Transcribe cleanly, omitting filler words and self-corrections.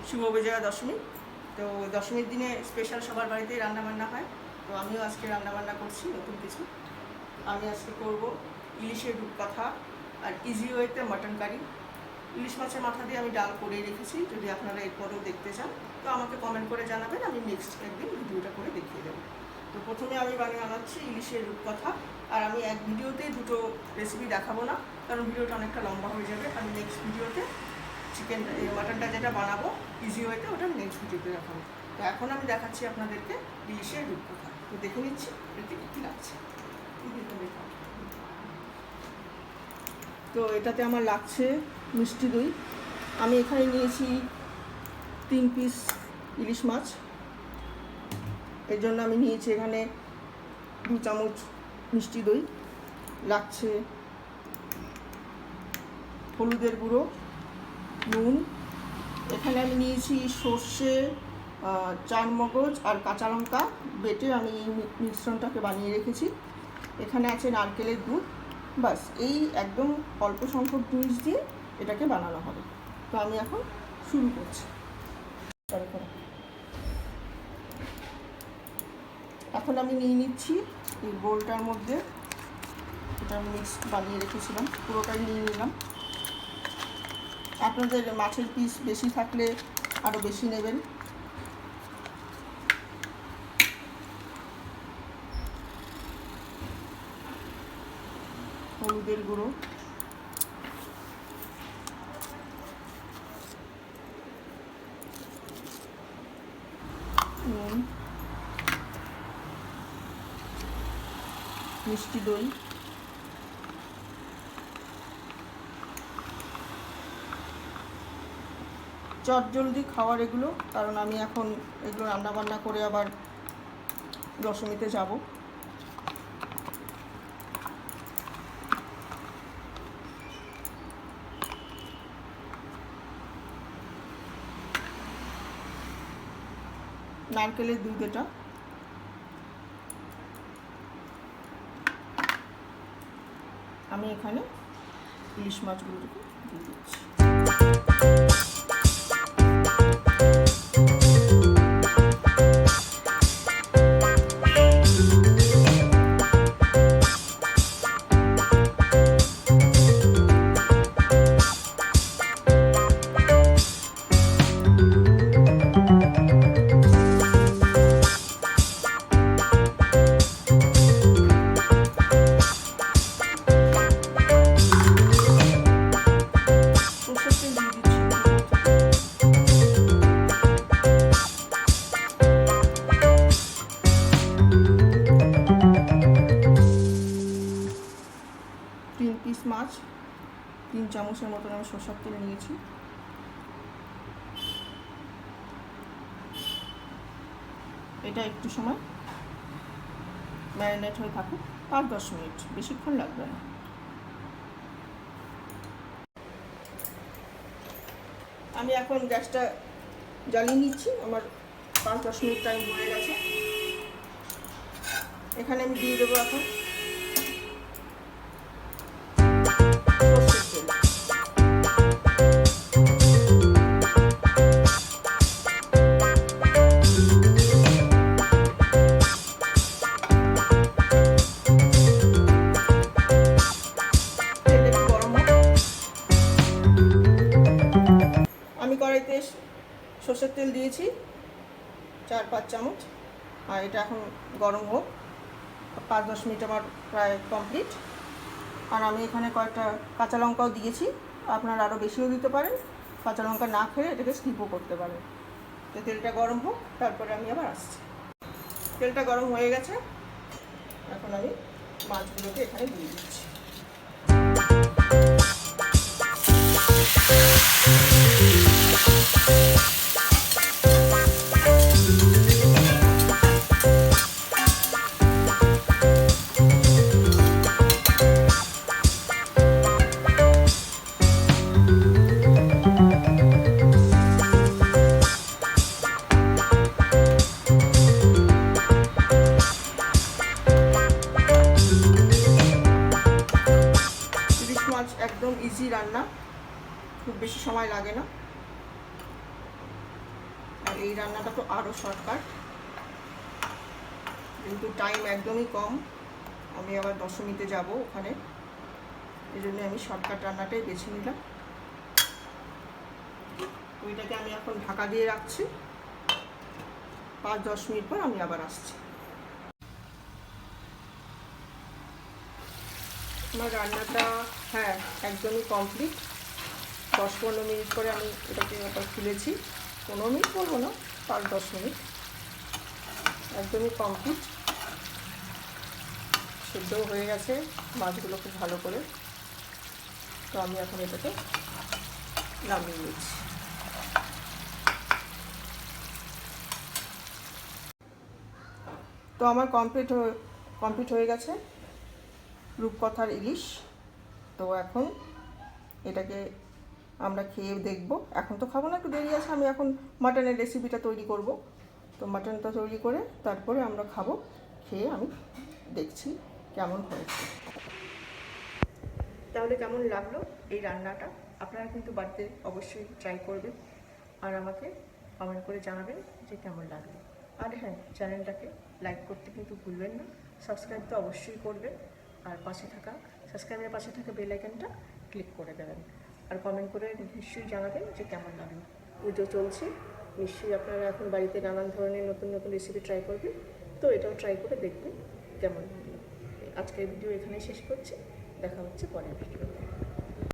শুভ বিজয়া দশমী। তো দশমীর দিনে স্পেশাল সবার বাড়িতেই রান্নাবান্না হয়। তো আমিও আজকে রান্নাবান্না করছি নতুন কিছু। আমি আজকে করব ইলিশের রূপকথা আর ইজি ওয়েতে মাটন কারি। ইলিশ মাছের মাথা দিয়ে আমি ডাল করে রেখেছি, যদি আপনারা এরপরেও দেখতে চান তো আমাকে কমেন্ট করে জানাবেন, আমি নেক্সট একদিন ভিডিওটা করে দেখিয়ে দেবো। তো প্রথমে আমি বানাচ্ছি ইলিশের রূপকথা। আর আমি এক ভিডিওতেই দুটো রেসিপি দেখাবো না, কারণ ভিডিওটা অনেকটা লম্বা হয়ে যাবে। আমি নেক্সট ভিডিওতে চিকেন মাটনটা যেটা বানাবো ইজি ওয়েতে, ওটা নেক্সট ভিডিওতে দেখাবো। তো এখন আমি দেখাচ্ছি আপনাদেরকে ইলিশের রূপকথা। তো দেখে নিচ্ছি এতে কী লাগছে। তো এটাতে আমার লাগছে মিষ্টি দই। আমি এখানে নিয়েছি 3 পিস ইলিশ মাছ। এর জন্য আমি নিয়েছি এখানে 2 চামচ মিষ্টি দই। লাগছে হলুদের গুঁড়ো, নুন। এখানে আমি নিয়েছি সর্ষে, চারমগজ আর কাঁচা লঙ্কা বেটে আমি এই মিশ্রণটাকে বানিয়ে রেখেছি। এখানে আছে নারকেলের দুধ। বাস এই একদম অল্প সংখ্যক জিনিস দিয়ে এটাকে বানানো হবে। তো আমি এখন শুরু করছি। এখন আমি নিয়ে নিচ্ছি এই বোলটার মধ্যে, এটা আমি মিক্স বানিয়ে রেখেছিলাম, পুরোটাই নিয়ে নিলাম। আপনাদের মাছের পিস বেশি থাকলে আরও বেশি নেবেন। হলুদের গুঁড়ো, নুন, মিষ্টি দই, চটজলদি খাওয়ার এগুলো, কারণ আমি এখন এগুলো রান্নাবান্না করে আবার দশমীতে যাব। নারকেলের দুধ, এটা আমি এখানে ইলিশ মাছগুলোকে দিয়ে দিচ্ছি। মাছ 3 চামচের মতন আমি সরষের তেল নিয়েছি। এটা একটু সময় ম্যারিনেট হয়ে থাকুক, 5-10 মিনিট, বেশিক্ষণ লাগবে না। আমি এখন গ্যাসটা জ্বালিয়ে নিচ্ছি, আমার 5-10 মিনিট টাইম হয়ে গেছে। এখানে আমি দিয়ে দেবো এখন কড়াইতে সর্ষের তেল দিয়েছি 4-5 চামচ। আর এটা এখন গরম হোক। 5-10 মিনিট আমার প্রায় কমপ্লিট। আর আমি এখানে কয়েকটা কাঁচা লঙ্কাও দিয়েছি, আপনারা আরও বেশিও দিতে পারেন। কাঁচা লঙ্কা না খেলে এটাকে স্কিপও করতে পারেন। তো তেলটা গরম হোক, তারপরে আমি আবার আসছি। তেলটা গরম হয়ে গেছে, এখন আমি মাছগুলোকে এখানে দিয়ে দিচ্ছি। একদম ইজি রান্না, খুব বেশি সময় লাগে না। এই রান্নাটা তো আরও শর্টকাট, কিন্তু টাইম একদমই কম। আমি আবার দশমীতে যাব ওখানে, এই জন্য আমি শর্টকাট রান্নাটাই বেছে নিলাম। ওইটাকে আমি এখন ঢাকা দিয়ে রাখছি, 5-10 মিনিট পর আমি আবার আসছি। আমার রান্নাটা হ্যাঁ একদমই কমপ্লিট। 10-15 মিনিট পরে আমি এটাকে আবার খুলেছি, 15 মিনিট বলবো না, 5-10 মিনিট। একদমই কমপ্লিট, সেদ্ধও হয়ে গেছে মাছগুলো খুব ভালো করে। তো আমি এখন এটাকে নামিয়ে নিচ্ছি। তো আমার কমপ্লিট হয়ে গেছে রূপকথার ইলিশ। তো এখন এটাকে আমরা খেয়ে দেখব। এখন তো খাবো না, একটু দেরি আছে। আমি এখন মাটনের রেসিপিটা তৈরি করব। তো মাটনটা তৈরি করে তারপরে আমরা খাবো। খেয়ে আমি দেখছি কেমন হয়েছে। তাহলে কেমন লাগলো এই রান্নাটা? আপনারা কিন্তু বাড়িতে অবশ্যই ট্রাই করবেন আর আমাকে কমেন্ট করে জানাবেন যে কেমন লাগলো। আর হ্যাঁ, চ্যানেলটাকে লাইক করতে কিন্তু ভুলবেন না, সাবস্ক্রাইব তো অবশ্যই করবেন, আর সাবস্ক্রাইবের পাশে থাকা বেল আইকনটা ক্লিক করে দেবেন। আর কমেন্ট করে নিশ্চয়ই জানাবেন যে কেমন লাগলো। পুজো চলছে, নিশ্চয়ই আপনারা এখন বাড়িতে নানান ধরনের নতুন নতুন রেসিপি ট্রাই করবেন। তো এটাও ট্রাই করে দেখবেন কেমন লাগলো। আজকের ভিডিও এখানেই শেষ করছি, দেখা হচ্ছে পরের ভিডিও।